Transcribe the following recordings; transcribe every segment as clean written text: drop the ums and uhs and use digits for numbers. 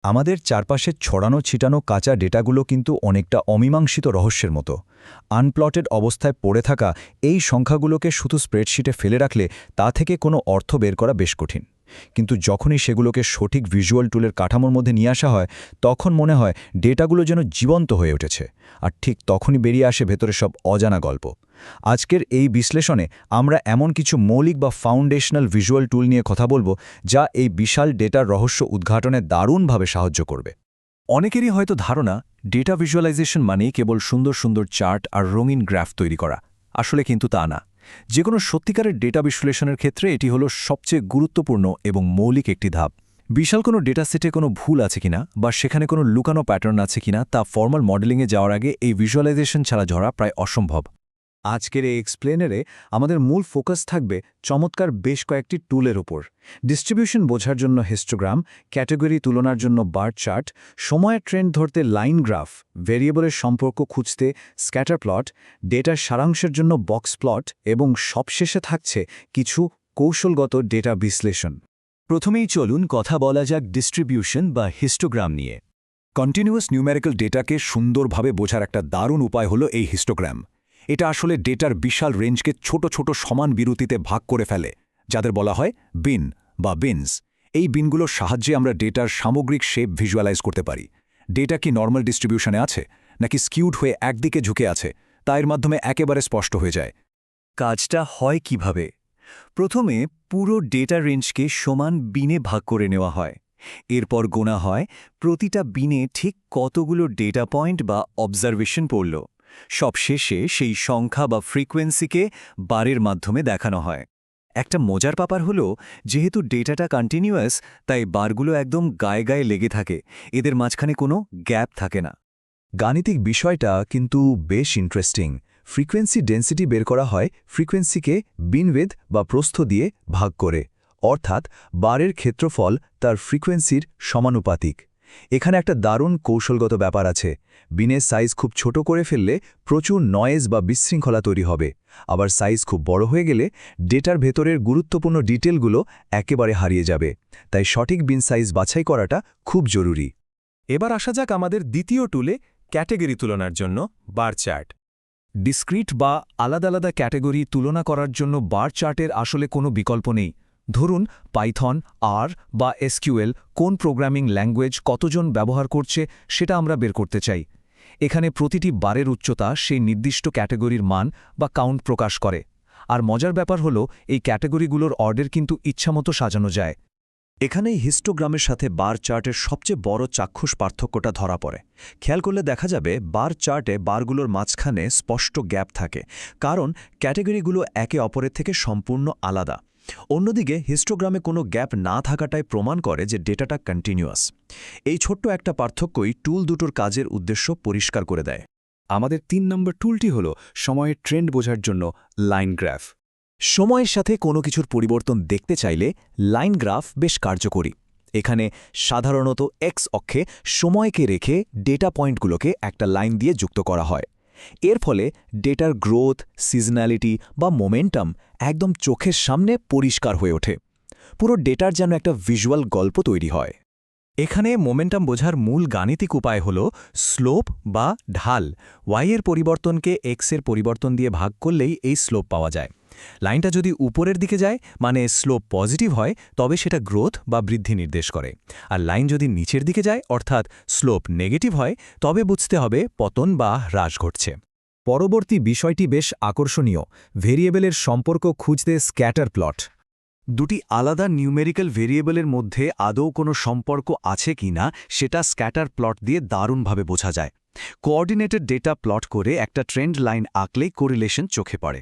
আমাদের চারপাশে ছড়ানো ছিটানো কাঁচা ডেটাগুলো কিন্তু অনেকটা অমীমাংসিত রহস্যের মতো। আনপ্লটেড অবস্থায় পড়ে থাকা এই সংখ্যাগুলোকে শুধু স্প্রেডশিটে ফেলে রাখলে তা থেকে কোনো অর্থ বের করা বেশ কঠিন। কিন্তু যখনই সেগুলোকে সঠিক ভিজুয়াল টুলের কাঠামোর মধ্যে নিয়ে আসা হয়, তখন মনে হয় ডেটাগুলো যেন জীবন্ত হয়ে উঠেছে। আর ঠিক তখনই বেরিয়ে আসে ভেতরে সব অজানা গল্প। আজকের এই বিশ্লেষণে আমরা এমন কিছু মৌলিক বা ফাউন্ডেশনাল ভিজুয়াল টুল নিয়ে কথা বলবো, যা এই বিশাল ডেটার রহস্য উদ্ঘাটনে দারুণভাবে সাহায্য করবে। অনেকেরই হয়তো ধারণা ডেটা ভিজুয়ালাইজেশন মানেই কেবল সুন্দর সুন্দর চার্ট আর রঙিন গ্রাফ তৈরি করা। আসলে কিন্তু তা না। যে কোনো সত্যিকারের ডেটা বিশ্লেষণের ক্ষেত্রে এটি হলো সবচেয়ে গুরুত্বপূর্ণ এবং মৌলিক একটি ধাপ। বিশাল কোনো ডেটা সেটে কোনো ভুল আছে কিনা বা সেখানে কোনো লুকানো প্যাটার্ন আছে কিনা তা ফর্মাল মডেলিংয়ে যাওয়ার আগে এই ভিজুয়ালাইজেশন ছাড়া ধরা প্রায় অসম্ভব। আজকের এই এক্সপ্লেনারে আমাদের মূল ফোকাস থাকবে চমৎকার বেশ কয়েকটি টুলের উপর। ডিস্ট্রিবিউশন বোঝার জন্য হিস্টোগ্রাম, ক্যাটেগরি তুলনার জন্য বার চার্ট, সময়ের ট্রেন্ড ধরতে লাইন গ্রাফ, ভেরিয়েবলের সম্পর্ক খুঁজতে স্ক্যাটার প্লট, ডেটার সারাংশের জন্য বক্স প্লট এবং সবশেষে থাকছে কিছু কৌশলগত ডেটা বিশ্লেষণ। প্রথমেই চলুন কথা বলা যাক ডিস্ট্রিবিউশন বা হিস্টোগ্রাম নিয়ে। কন্টিনিউয়াস নিউমেরিক্যাল ডেটাকে সুন্দরভাবে বোঝার একটা দারুণ উপায় হলো এই হিস্টোগ্রাম। এটা আসলে ডেটার বিশাল রেঞ্জকে ছোট ছোট সমান বিরতিতে ভাগ করে ফেলে, যাদের বলা হয় বিন বা বিনস। এই বিনগুলোর সাহায্যে আমরা ডেটার সামগ্রিক শেপ ভিজুয়ালাইজ করতে পারি। ডেটা কি নর্মাল ডিস্ট্রিবিউশনে আছে নাকি স্কিউড হয়ে একদিকে ঝুঁকে আছে, তা এর মাধ্যমে একেবারে স্পষ্ট হয়ে যায়। কাজটা হয় কিভাবে? প্রথমে পুরো ডেটা রেঞ্জকে সমান বিনে ভাগ করে নেওয়া হয়। এরপর গোনা হয় প্রতিটা বিনে ঠিক কতগুলো ডেটা পয়েন্ট বা অবজারভেশন পড়ল। সবশেষে সেই সংখ্যা বা ফ্রিকোয়েন্সিকে বারের মাধ্যমে দেখানো হয়। একটা মজার ব্যাপার হলো, যেহেতু ডেটাটা কন্টিনিউয়াস, তাই বারগুলো একদম গায়ে গায়ে লেগে থাকে, এদের মাঝখানে কোনো গ্যাপ থাকে না। গাণিতিক বিষয়টা কিন্তু বেশ ইন্টারেস্টিং। ফ্রিকোয়েন্সি ডেন্সিটি বের করা হয় ফ্রিকোয়েন্সিকে বিনউইডথ বা প্রস্থ দিয়ে ভাগ করে, অর্থাৎ বারের ক্ষেত্রফল তার ফ্রিকোয়েন্সির সমানুপাতিক। এখানে একটা দারুণ কৌশলগত ব্যাপার আছে। বিনের সাইজ খুব ছোট করে ফেললে প্রচুর নয়েজ বা বিশৃঙ্খলা তৈরি হবে, আবার সাইজ খুব বড় হয়ে গেলে ডেটার ভেতরের গুরুত্বপূর্ণ ডিটেলগুলো একেবারে হারিয়ে যাবে। তাই সঠিক বিন সাইজ বাছাই করাটা খুব জরুরি। এবার আসা যাক আমাদের দ্বিতীয় টুলে, ক্যাটেগরি তুলনার জন্য বার চার্ট। ডিসক্রিট বা আলাদা আলাদা ক্যাটেগরি তুলনা করার জন্য বার চার্টের আসলে কোনো বিকল্প নেই। ধরুন পাইথন, আর বা এসকিউএল কোন প্রোগ্রামিং ল্যাঙ্গুয়েজ কতজন ব্যবহার করছে সেটা আমরা বের করতে চাই। এখানে প্রতিটি বারের উচ্চতা সেই নির্দিষ্ট ক্যাটেগরির মান বা কাউন্ট প্রকাশ করে। আর মজার ব্যাপার হলো, এই ক্যাটেগরিগুলোর অর্ডার কিন্তু ইচ্ছামতো সাজানো যায়। এখানেই হিস্টোগ্রামের সাথে বার চার্টের সবচেয়ে বড় চাক্ষুষ পার্থক্যটা ধরা পড়ে। খেয়াল করলে দেখা যাবে বার চার্টে বারগুলোর মাঝখানে স্পষ্ট গ্যাপ থাকে, কারণ ক্যাটেগরিগুলো একে অপরের থেকে সম্পূর্ণ আলাদা। অন্যদিকে হিস্টোগ্রামে কোনো গ্যাপ না থাকাটাই প্রমাণ করে যে ডেটাটা কন্টিনিউয়াস। এই ছোট্ট একটা পার্থক্যই টুল দুটোর কাজের উদ্দেশ্য পরিষ্কার করে দেয়। আমাদের ৩ নম্বর টুলটি হল সময়ের ট্রেন্ড বোঝার জন্য লাইন গ্রাফ। সময়ের সাথে কোনো কিছুর পরিবর্তন দেখতে চাইলে লাইন গ্রাফ বেশ কার্যকরী। এখানে সাধারণত এক্স অক্ষে সময়কে রেখে ডেটা পয়েন্টগুলোকে একটা লাইন দিয়ে যুক্ত করা হয়। এর ফলে ডেটার গ্রোথ, সিজনালিটি বা মোমেন্টাম একদম চোখের সামনে পরিষ্কার হয়ে ওঠে। পুরো ডেটার যেন একটা ভিজুয়াল গল্প তৈরি হয়। এখানে মোমেন্টাম বোঝার মূল গাণিতিক উপায় হল স্লোপ বা ঢাল। ওয়াইয়ের পরিবর্তনকে এক্সের পরিবর্তন দিয়ে ভাগ করলেই এই স্লোপ পাওয়া যায়। লাইনটা যদি উপরের দিকে যায়, মানে স্লোপ পজিটিভ হয়, তবে সেটা গ্রোথ বা বৃদ্ধি নির্দেশ করে। আর লাইন যদি নিচের দিকে যায়, অর্থাৎ স্লোপ নেগেটিভ হয়, তবে বুঝতে হবে পতন বা হ্রাস ঘটছে। পরবর্তী বিষয়টি বেশ আকর্ষণীয়, ভেরিয়েবলের সম্পর্ক খুঁজতে স্ক্যাটার প্লট। দুটি আলাদা নিউমেরিক্যাল ভেরিয়েবলের মধ্যে আদৌ কোনো সম্পর্ক আছে কিনা সেটা স্ক্যাটার প্লট দিয়ে দারুণভাবে বোঝা যায়। কোঅর্ডিনেটেড ডেটা প্লট করে একটা ট্রেন্ড লাইন আঁকলেই কোরিলেশন চোখে পড়ে।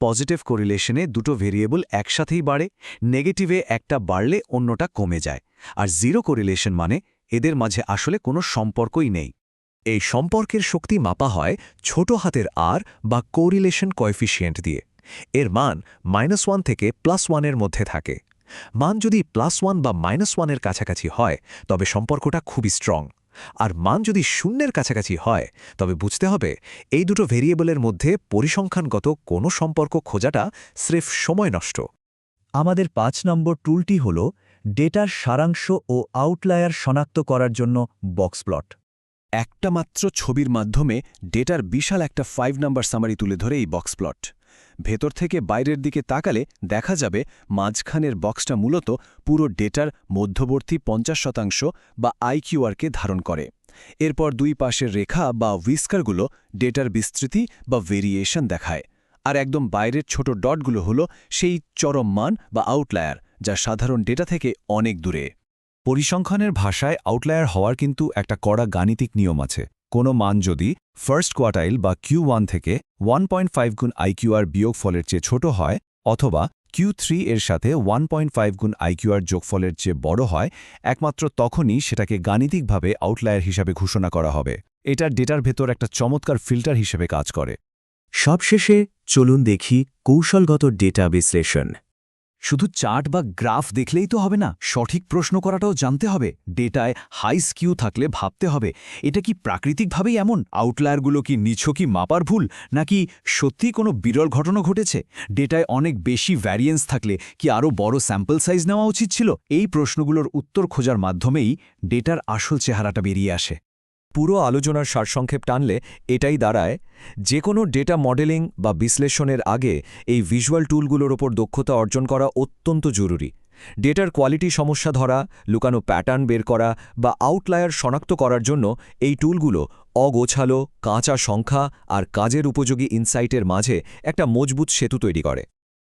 পজিটিভ কোরিলেশনে দুটো ভেরিয়েবল একসাথেই বাড়ে, নেগেটিভে একটা বাড়লে অন্যটা কমে যায়। আর জিরো কোরিলেশন মানে এদের মাঝে আসলে কোনো সম্পর্কই নেই। এই সম্পর্কের শক্তি মাপা হয় ছোট হাতের আর বা কোরিলেশন কোএফিসিয়েন্ট দিয়ে। এর মান -1 থেকে +1 এর মধ্যে থাকে। মান যদি +1 বা -1 এর কাছাকাছি হয়, তবে সম্পর্কটা খুবই স্ট্রং। আর মান যদি শূন্যের কাছাকাছি হয়, তবে বুঝতে হবে এই দুটো ভেরিয়েবলের মধ্যে পরিসংখ্যানগত কোনো সম্পর্ক খোঁজাটা স্রেফ সময় নষ্ট। আমাদের ৫ নম্বর টুলটি হল ডেটার সারাংশ ও আউটলায়ার শনাক্ত করার জন্য বক্স প্লট। একটা মাত্র ছবির মাধ্যমে ডেটার বিশাল একটা 5 নাম্বার সামারি তুলে ধরে এই বক্স প্লট। ভেতর থেকে বাইরের দিকে তাকালে দেখা যাবে মাঝখানের বক্সটা মূলত পুরো ডেটার মধ্যবর্তী 50% বা আইকিউআরকে ধারণ করে। এরপর দুই পাশের রেখা বা হুইস্কারগুলো ডেটার বিস্তৃতি বা ভেরিয়েশন দেখায়, আর একদম বাইরের ছোট ডটগুলো হলো সেই চরম মান বা আউটলায়ার, যা সাধারণ ডেটা থেকে অনেক দূরে। পরিসংখ্যানের ভাষায় আউটলায়ার হওয়ার কিন্তু একটা কড়া গাণিতিক নিয়ম আছে। কোনো মান যদি ফার্স্ট কোয়ার্টাইল বা Q1 থেকে 1.5 গুণ আইকিউআর বিয়োগফলের চেয়ে ছোট হয়, অথবা Q3 এর সাথে 1.5 গুণ আইকিউআর যোগফলের চেয়ে বড় হয়, একমাত্র তখনই সেটাকে গাণিতিকভাবে আউটলায়ার হিসাবে ঘোষণা করা হবে। এটা ডেটার ভেতর একটা চমৎকার ফিল্টার হিসেবে কাজ করে। সবশেষে চলুন দেখি কৌশলগত ডেটা বিশ্লেষণ। শুধু চার্ট বা গ্রাফ দেখলেই তো হবে না, সঠিক প্রশ্ন করাটাও জানতে হবে। ডেটায় হাই স্কিউ থাকলে ভাবতে হবে, এটা কি প্রাকৃতিকভাবেই এমন? আউটলায়ারগুলো কি নিছকই মাপার ভুল, নাকি সত্যিই কোনো বিরল ঘটনা ঘটেছে? ডেটায় অনেক বেশি ভ্যারিয়েন্স থাকলে কি আরও বড় স্যাম্পল সাইজ নেওয়া উচিত ছিল? এই প্রশ্নগুলোর উত্তর খোঁজার মাধ্যমেই ডেটার আসল চেহারাটা বেরিয়ে আসে। পুরো আলোচনার সারসংক্ষেপ টানলে এটাই দাঁড়ায়, যে কোনো ডেটা মডেলিং বা বিশ্লেষণের আগে এই ভিজুয়াল টুলগুলোর ওপর দক্ষতা অর্জন করা অত্যন্ত জরুরি। ডেটার কোয়ালিটি সমস্যা ধরা, লুকানো প্যাটার্ন বের করা বা আউটলায়ার শনাক্ত করার জন্য এই টুলগুলো অগোছালো, কাঁচা সংখ্যা আর কাজের উপযোগী ইনসাইটের মাঝে একটা মজবুত সেতু তৈরি করে।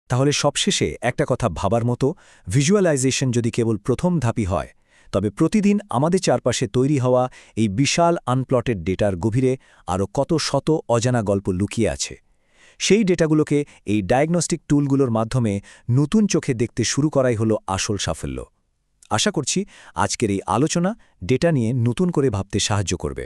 তাহলে সবশেষে একটা কথা ভাবার মতো, ভিজুয়ালাইজেশন যদি কেবল প্রথম ধাপই হয়, তবে প্রতিদিন আমাদের চারপাশে তৈরি হওয়া এই বিশাল আনপ্লটেড ডেটার গভীরে আরও কত শত অজানা গল্প লুকিয়ে আছে। সেই ডেটাগুলোকে এই ডায়াগনস্টিক টুলগুলোর মাধ্যমে নতুন চোখে দেখতে শুরু করাই হলো আসল সাফল্য। আশা করছি আজকের এই আলোচনা ডেটা নিয়ে নতুন করে ভাবতে সাহায্য করবে।